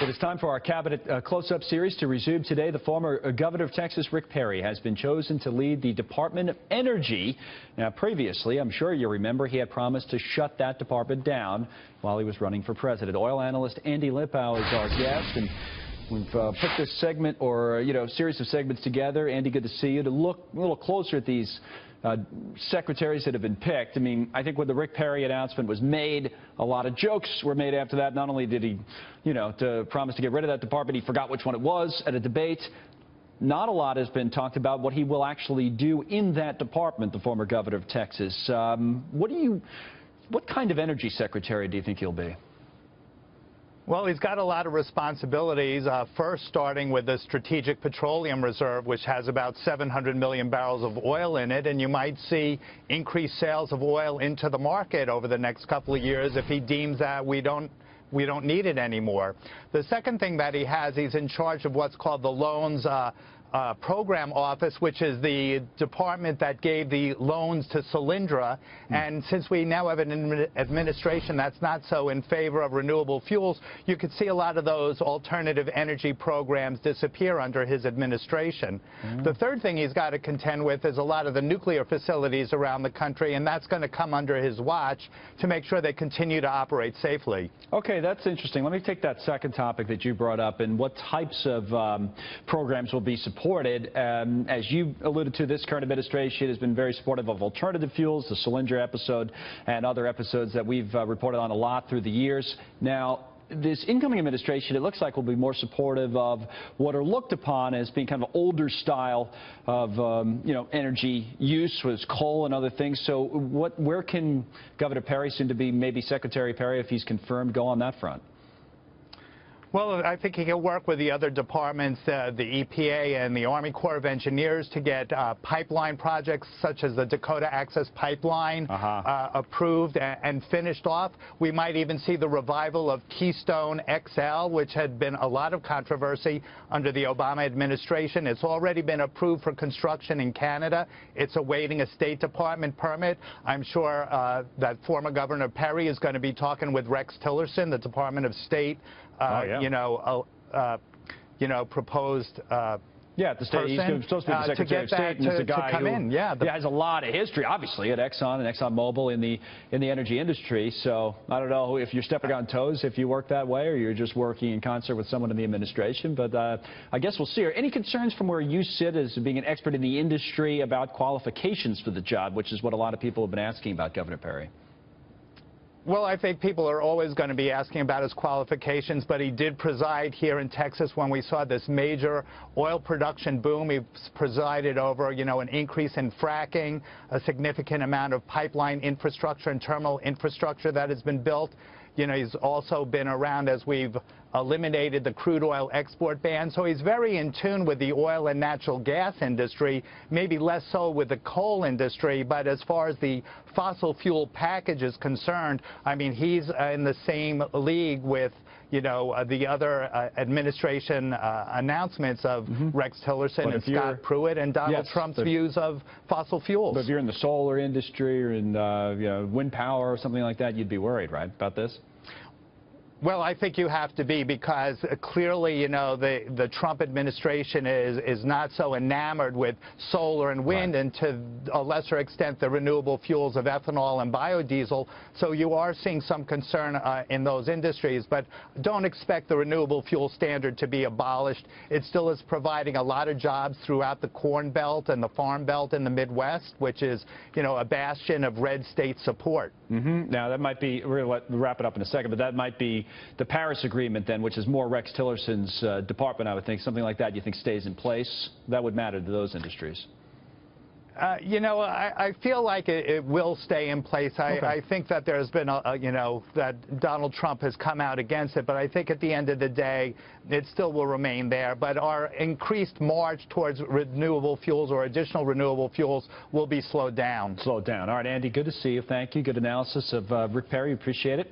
It is time for our Cabinet Close-Up series to resume today. The former governor of Texas, Rick Perry, has been chosen to lead the Department of Energy. Now, previously, I'm sure you remember, he had promised to shut that department down while he was running for president. Oil analyst Andy Lipow is our guest, and we've put this segment, or series of segments together. Andy, good to see you. To look a little closer at these secretaries that have been picked. I mean, I think when the Rick Perry announcement was made, a lot of jokes were made after that. Not only did he, to promise to get rid of that department, he forgot which one it was at a debate. Not a lot has been talked about what he will actually do in that department, the former governor of Texas. What kind of energy secretary do you think he'll be? Well, he's got a lot of responsibilities, first starting with the Strategic Petroleum Reserve, which has about 700 million barrels of oil in it, and you might see increased sales of oil into the market over the next couple of years if he deems that we don't need it anymore. The second thing that he has, he's in charge of what's called the Loans Program Office, which is the department that gave the loans to Solyndra. And since we now have an administration that's not so in favor of renewable fuels, you could see a lot of those alternative energy programs disappear under his administration. The third thing he's got to contend with is a lot of the nuclear facilities around the country, and that's going to come under his watch to make sure they continue to operate safely. Okay, that's interesting. Let me take that second topic that you brought up, and what types of programs will be supported. As you alluded to, this current administration has been very supportive of alternative fuels, the Solyndra episode and other episodes that we've reported on a lot through the years. Now, this incoming administration, it looks like, will be more supportive of what are looked upon as being kind of older style of, energy use, with coal and other things. So where can Governor Perry, soon to be maybe Secretary Perry, if he's confirmed, go on that front? Well, I think he can work with the other departments, the EPA and the Army Corps of Engineers, to get pipeline projects such as the Dakota Access Pipeline approved and finished off. We might even see the revival of Keystone XL, which had been a lot of controversy under the Obama administration. It's already been approved for construction in Canada. It's awaiting a State Department permit. I'm sure that former Governor Perry is going to be talking with Rex Tillerson, the Department of State proposed at the state. He's supposed to be the Secretary of State, and it's a guy who has a lot of history, obviously, at Exxon and ExxonMobil in the energy industry. So I don't know if you're stepping on toes if you work that way, or you're just working in concert with someone in the administration. But I guess we'll see. Are any concerns from where you sit as being an expert in the industry about qualifications for the job, which is what a lot of people have been asking about Governor Perry? Well, I think people are always going to be asking about his qualifications, but he did preside here in Texas when we saw this major oil production boom. He presided over, an increase in fracking, a significant amount of pipeline infrastructure and terminal infrastructure that has been built. He's also been around as we've eliminated the crude oil export ban. So he's very in tune with the oil and natural gas industry, maybe less so with the coal industry. But as far as the fossil fuel package is concerned, I mean, he's in the same league with the other administration announcements of Rex Tillerson and Scott Pruitt and Donald Trump's views of fossil fuels. But if you're in the solar industry or in wind power or something like that, you'd be worried, right, about this? Well, I think you have to be, because clearly, the Trump administration is not so enamored with solar and wind, and to a lesser extent the renewable fuels of ethanol and biodiesel. So you are seeing some concern in those industries, but don't expect the renewable fuel standard to be abolished. It still is providing a lot of jobs throughout the Corn Belt and the Farm Belt in the Midwest, which is, a bastion of red state support. Now, that might be, we're going to wrap it up in a second, but that might be the Paris Agreement, then, which is more Rex Tillerson's department, I would think. Something like that you think stays in place? That would matter to those industries. I feel like it will stay in place. I think that there's been, that Donald Trump has come out against it, but I think at the end of the day, it still will remain there. But our increased march towards renewable fuels or additional renewable fuels will be slowed down. Slowed down. All right, Andy, good to see you. Thank you. Good analysis of Rick Perry. Appreciate it.